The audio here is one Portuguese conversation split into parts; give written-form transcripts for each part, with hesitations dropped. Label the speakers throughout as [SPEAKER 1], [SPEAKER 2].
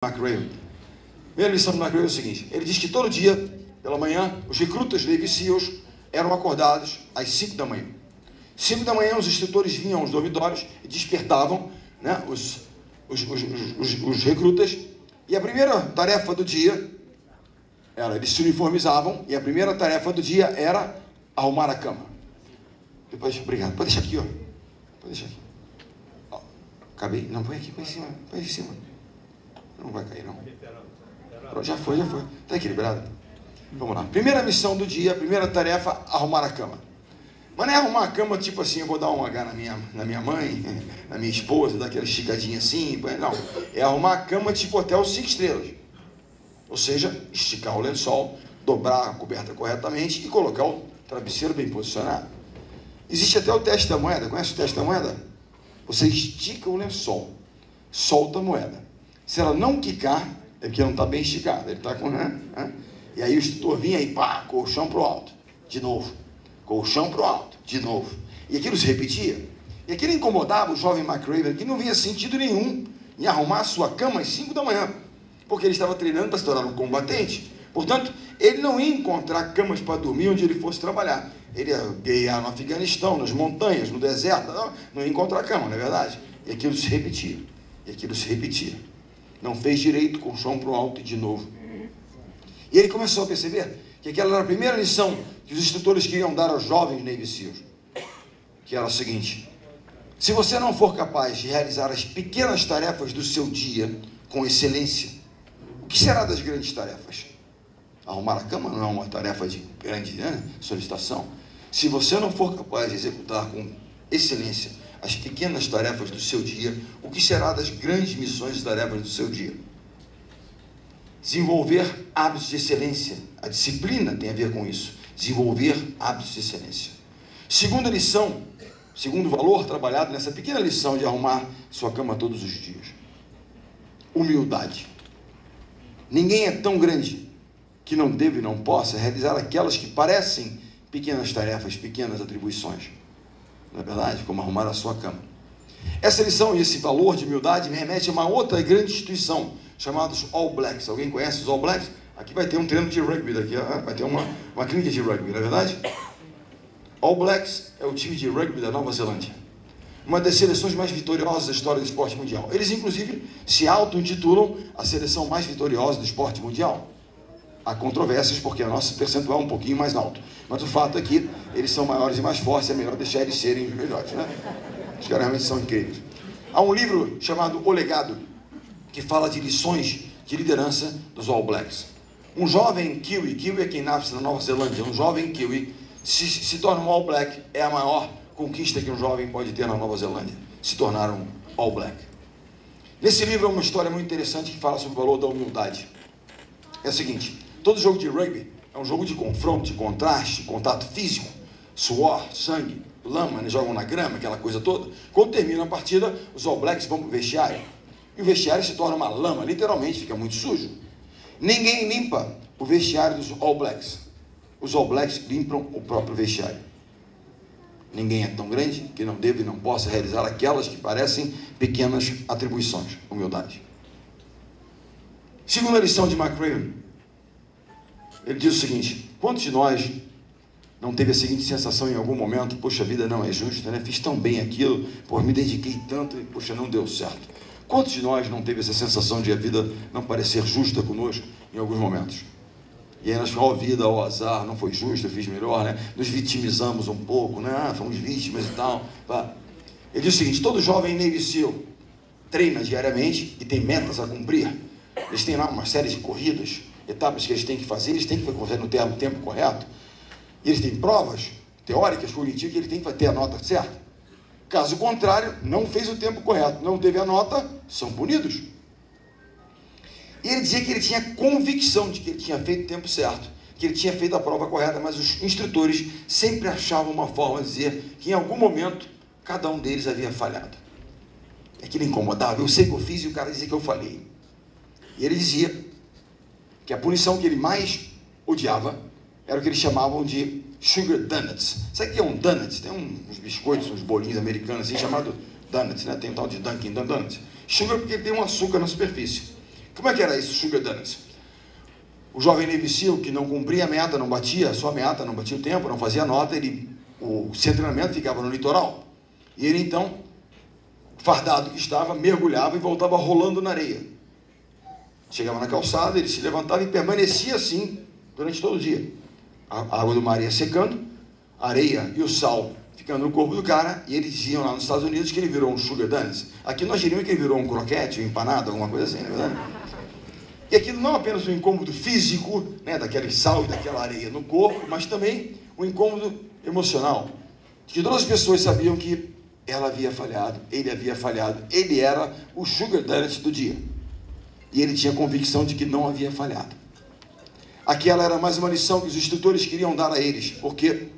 [SPEAKER 1] McRae. A primeira lição do McRae é o seguinte: ele diz que todo dia, pela manhã, os recrutas Navy SEALs eram acordados às 5 da manhã. 5 da manhã, os instrutores vinham aos dormitórios e despertavam, né, os recrutas, e a primeira tarefa do dia era, eles se uniformizavam, e a primeira tarefa do dia era arrumar a cama. Depois, obrigado, pode deixar aqui, ó. Pode deixar aqui. Ó, acabei, não, põe aqui, põe em cima. Não vai cair, não. Pronto, já foi. Está equilibrado. Vamos lá. Primeira missão do dia, primeira tarefa, arrumar a cama. Mas não é arrumar a cama tipo assim, eu vou dar um H na minha mãe, na minha esposa, dar aquela esticadinha assim. Não. É arrumar a cama tipo hotel 5 estrelas. Ou seja, esticar o lençol, dobrar a coberta corretamente e colocar o travesseiro bem posicionado. Existe até o teste da moeda. Conhece o teste da moeda? Você estica o lençol, solta a moeda. Se ela não quicar, é porque não está bem esticada. Ele está com... E aí o instrutor vinha e pá, colchão para o alto. De novo. Colchão para o alto. De novo. E aquilo se repetia. E aquilo incomodava o jovem McRae, que não via sentido nenhum em arrumar a sua cama às 5 da manhã. Porque ele estava treinando para se tornar um combatente. Portanto, ele não ia encontrar camas para dormir onde ele fosse trabalhar. Ele ia guerrear no Afeganistão, nas montanhas, no deserto. Não ia encontrar cama, não é verdade? E aquilo se repetia. Não fez direito, colchão para o alto e de novo. E ele começou a perceber que aquela era a primeira lição que os instrutores queriam dar aos jovens Navy SEALs. Que era o seguinte: se você não for capaz de realizar as pequenas tarefas do seu dia com excelência, o que será das grandes tarefas? Arrumar a cama não é uma tarefa de grande solicitação. Se você não for capaz de executar com excelência as pequenas tarefas do seu dia, o que será das grandes missões e tarefas do seu dia? Desenvolver hábitos de excelência. A disciplina tem a ver com isso. Desenvolver hábitos de excelência. Segunda lição, segundo valor trabalhado nessa pequena lição de arrumar sua cama todos os dias: humildade. Ninguém é tão grande que não deve e não possa realizar aquelas que parecem pequenas tarefas, pequenas atribuições. Não é verdade? Como arrumar a sua cama. Essa lição e esse valor de humildade me remete a uma outra grande instituição, chamada All Blacks. Alguém conhece os All Blacks? Aqui vai ter um treino de rugby daqui, vai ter uma clínica de rugby, não é verdade? All Blacks é o time de rugby da Nova Zelândia. Uma das seleções mais vitoriosas da história do esporte mundial. Eles, inclusive, se auto-intitulam a seleção mais vitoriosa do esporte mundial. Há controvérsias porque o nosso percentual é um pouquinho mais alto. Mas o fato é que eles são maiores e mais fortes, é melhor deixar eles serem os melhores, né? Os caras realmente são incríveis. Há um livro chamado O Legado, que fala de lições de liderança dos All Blacks. Um jovem Kiwi é quem nasce na Nova Zelândia, um jovem Kiwi se torna um All Black, é a maior conquista que um jovem pode ter na Nova Zelândia, se tornar um All Black. Nesse livro é uma história muito interessante que fala sobre o valor da humildade. É o seguinte: todo jogo de rugby é um jogo de confronto, de contraste, contato físico, suor, sangue, lama, né? Jogam na grama, aquela coisa toda. Quando termina a partida, os All Blacks vão para o vestiário. E o vestiário se torna uma lama, literalmente, fica muito sujo. Ninguém limpa o vestiário dos All Blacks. Os All Blacks limpam o próprio vestiário. Ninguém é tão grande que não deve e não possa realizar aquelas que parecem pequenas atribuições. Humildade. Segunda lição de McRae. Ele diz o seguinte: quantos de nós não teve a seguinte sensação em algum momento? Poxa, a vida não é justa, né? Fiz tão bem aquilo, me dediquei tanto e, poxa, não deu certo. Quantos de nós não teve essa sensação de a vida não parecer justa conosco em alguns momentos? E aí nós falamos: ó vida, ó azar, não foi justo, eu fiz melhor, né? Nos vitimizamos um pouco, né? Fomos vítimas e tal. Ele diz o seguinte: todo jovem Navy SEAL treina diariamente e tem metas a cumprir. Eles têm lá uma série de corridas, etapas que eles têm que fazer, eles têm que fazer no tempo correto. E eles têm provas teóricas, cognitivas, que ele tem que ter a nota certa. Caso contrário, não fez o tempo correto, não teve a nota, são punidos. E ele dizia que ele tinha convicção de que ele tinha feito o tempo certo, que ele tinha feito a prova correta, mas os instrutores sempre achavam uma forma de dizer que em algum momento cada um deles havia falhado. Aquilo incomodava. Eu sei que eu fiz e o cara dizia que eu falhei. E ele dizia que a punição que ele mais odiava era o que eles chamavam de sugar donuts. Sabe o que é um donut? Tem uns biscoitos, uns bolinhos americanos assim, chamado donuts, né? Tem um tal de Dunkin' Donuts. Sugar porque tem um açúcar na superfície. Como é que era isso, Sugar Daddy? O jovem Navy SEAL que não cumpria a meta, não batia a sua meta, não batia o tempo, não fazia nota, o seu treinamento ficava no litoral. E ele então, fardado que estava, mergulhava e voltava rolando na areia. Chegava na calçada, ele se levantava e permanecia assim durante todo o dia. A água do mar ia secando, a areia e o sal ficando no corpo do cara, e eles diziam lá nos Estados Unidos que ele virou um Sugar Daddy. Aqui nós diríamos que ele virou um croquete, um empanado, alguma coisa assim, não é verdade? E aquilo não apenas um incômodo físico, né, daquele sal e daquela areia no corpo, mas também um incômodo emocional. Que todas as pessoas sabiam que ela havia falhado, ele era o Sugar Daddy do dia. E ele tinha convicção de que não havia falhado. Aquela era mais uma lição que os instrutores queriam dar a eles, porque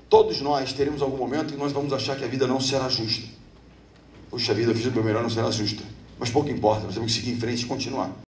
[SPEAKER 1] todos nós teremos algum momento em que nós vamos achar que a vida não será justa. Puxa vida, eu fiz o meu melhor, não será justa. Mas pouco importa, nós temos que seguir em frente e continuar.